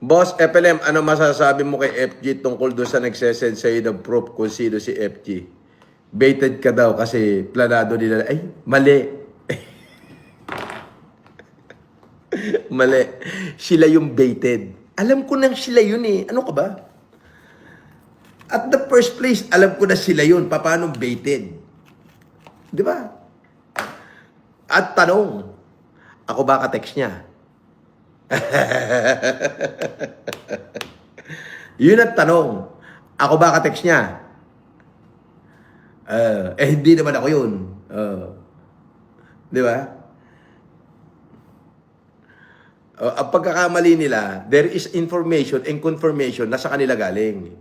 Boss FLM, ano masasabi mo kay FG tungkol doon sa nagsesend sa'yo ng proof kung sino si FG? Baited ka daw kasi planado nila. Ay, mali. Mali. Sila yung baited. Alam ko nang sila yun eh. Ano ka ba? At the first place, alam ko na sila yun. Paano baited? Di ba? At tanong, ako ba ka-text niya? Yun ang tanong. Ako ba ka-text niya? Hindi naman ako yun. Di ba? Ang pagkakamali nila, there is information and confirmation na sa kanila galing.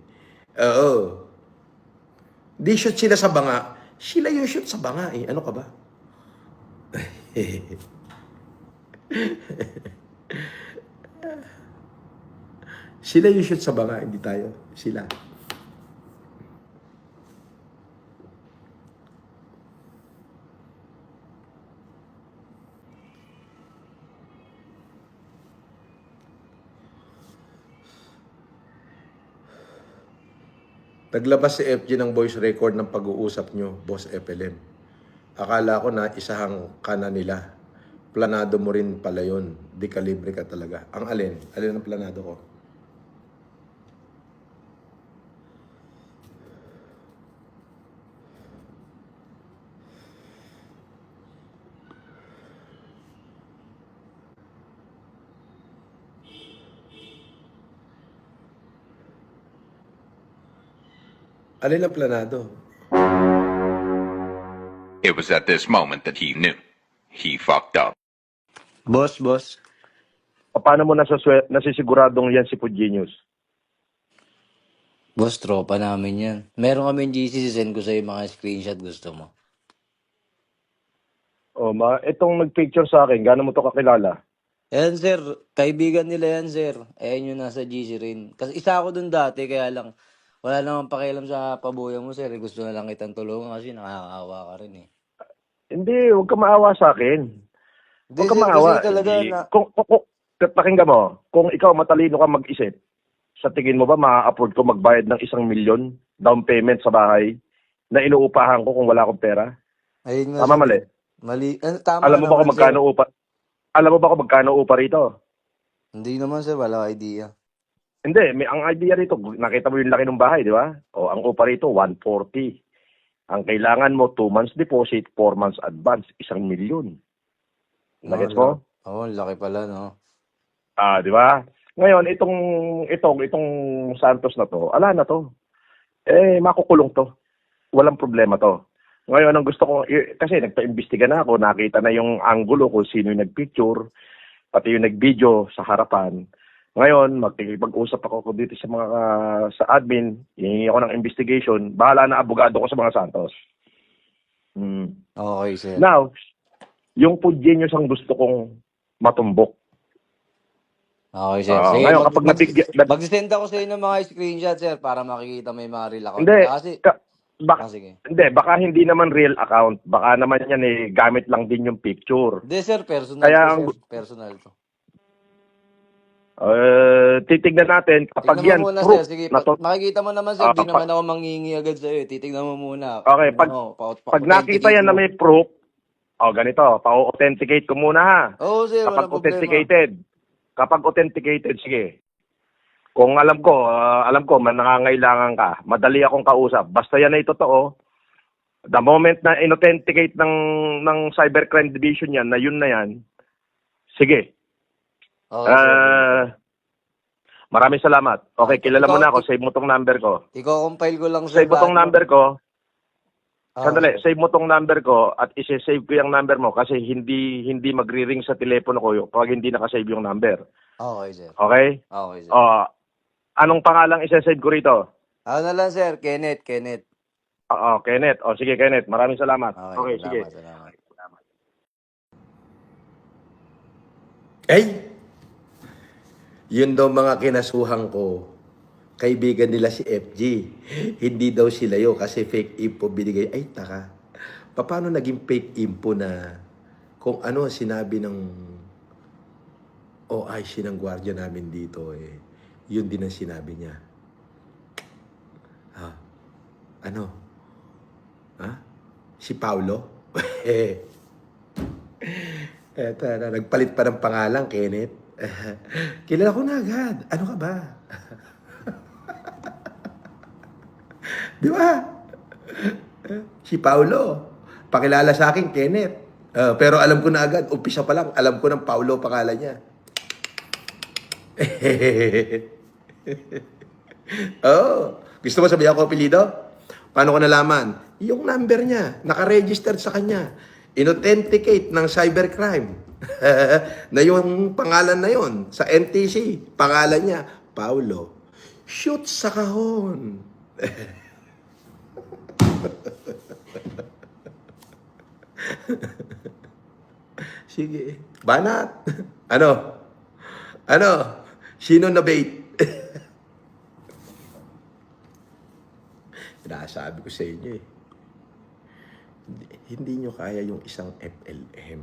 Oo. Di shoot sila sa banga. Sila yung shoot sa banga eh. Ano ka ba? Sila yung shoot sa banga, hindi tayo. Sila. Naglabas si FG ng voice record ng pag-uusap nyo, Boss FLM. Akala ko na isahang ka na nila. Planado mo rin pala yun. Di kalibre ka talaga. Ang alin? Alin ang planado ko? Alin ang planado? It was at this moment that he knew. He fucked up. Boss. Paano mo nasisiguradong yan si Pugenius? Boss, tropa namin yan. Meron kami GC, send ko sa'yo mga screenshot gusto mo. Itong nag-picture sa akin, gaano mo to kakilala? Ayan, sir. Kaibigan nila yan, sir. Ayan yung nasa GC rin. Kasi isa ako dun dati, kaya lang wala namang pakialam sa pabuya mo, sir. Gusto na lang kitang tulungan kasi nakakaawa ka rin eh. Hindi, huwag ka maawa sa akin. Hindi, Huwag ka sir, maawa. kasi talaga Hindi. na... Pakinggan mo, kung ikaw matalino ka mag-isip, sa tingin mo ba ma-afford ko magbayad ng 1 million down payment sa bahay na inuupahan ko kung wala akong pera? Ayun nga, Tama, sir. mali? Mali. Tama Alam mo ba naman, kung magkano sir. upa? Alam mo ba kung magkano upa rito? Hindi naman, sir. Wala idea. Hindi, ang idea rito, nakita mo yung laki ng bahay, di ba? O, ang upa rito, 140. Ang kailangan mo, 2 months deposit, 4 months advance, 1 million. Nagets mo? Oo, laki pala, no? Di ba? Ngayon, itong Santos na to, ala na to. Makukulong to. Walang problema to. Ngayon, ang gusto ko, kasi nagpa-imbestiga na ako, nakita na yung angulo kung sino yung nagpicture, pati yung nag-video sa harapan. Ngayon, magpag-usap ako dito sa mga sa admin, hihingi ako ng investigation, bahala na abogado ko sa mga Santos. Okay, sir. Now, yung Pugenius ang gusto kong matumbok. Okay, sir. Sige, Ngayon, kapag mag-send ako sa inyo ng mga screenshot, sir, para makikita may mga real account. Hindi, Kasi, sige. Hindi, baka hindi naman real account. Baka naman yan gamit lang din yung picture. Hindi, sir, personal Kaya to, sir. Personal to. Titignan natin kapag Tignan yan mo muna, proof sir. Sige, na to. makikita mo naman, sir. Di naman ako manghingi agad sa'yo. Titignan mo muna. Okay, pag nakita yan na may proof, ganito, pa-authenticate ko muna ha. Oo, sir, walang problema. Kapag authenticated, sige. Kung alam ko, nangangailangan ka, madali akong kausap. Basta yan ay totoo. The moment na inauthenticate ng Cybercrime Division yan, na yun na yan, sige. Okay, sir. Maraming salamat. Okay, kilala mo na ako. Save mo tong number ko. Iko-compile ko lang, sir. Save mo tong number ko. sir. Sandali, save mo tong number ko at isi-save ko yung number mo kasi hindi magri-ring sa telepono ko kapag hindi nakasave yung number. Okay, sir. Okay? Okay, sir. Anong pangalang isi-save ko rito? Ano na lang, sir? Kenneth. Kenneth. Sige, Kenneth. Maraming salamat. Okay, sige. Salamat. Yun daw mga kinasuhan ko. Kaibigan nila si FG. Hindi daw sila yun kasi fake info binigay. Ay, taka. Paano naging fake info na kung ano sinabi ng OIC ng gwardiya namin dito Yun din ang sinabi niya. Ah, ano? Ha? Si Paulo? Eto na, nagpalit pa ng pangalan, Kenneth. Kilala ko na agad. Ano ka ba? Di ba? Si Paulo. Pakilala sa akin, Kenneth. Pero alam ko na agad, umpisa pa lang, alam ko ng Paulo pangalan niya. Oh, gusto mo sabihin ako apelido? Paano ko nalaman? Yung number niya, naka-registered sa kanya. Inauthenticate ng cybercrime. Na yung pangalan na yon sa NTC, pangalan niya, Paulo. Shoot sa kahon. Sige. Banat. Ano? Ano? Sino na bait? Sinasabi ko sa inyo eh. Hindi nyo kaya yung isang FLM.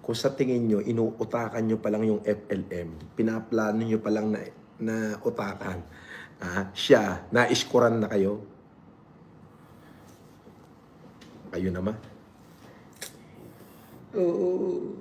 Kung sa tingin nyo, inuutakan nyo pa lang yung FLM, pinaplano nyo pa lang na utakan, siya, naiskuran na kayo. Kayo naman. Oo.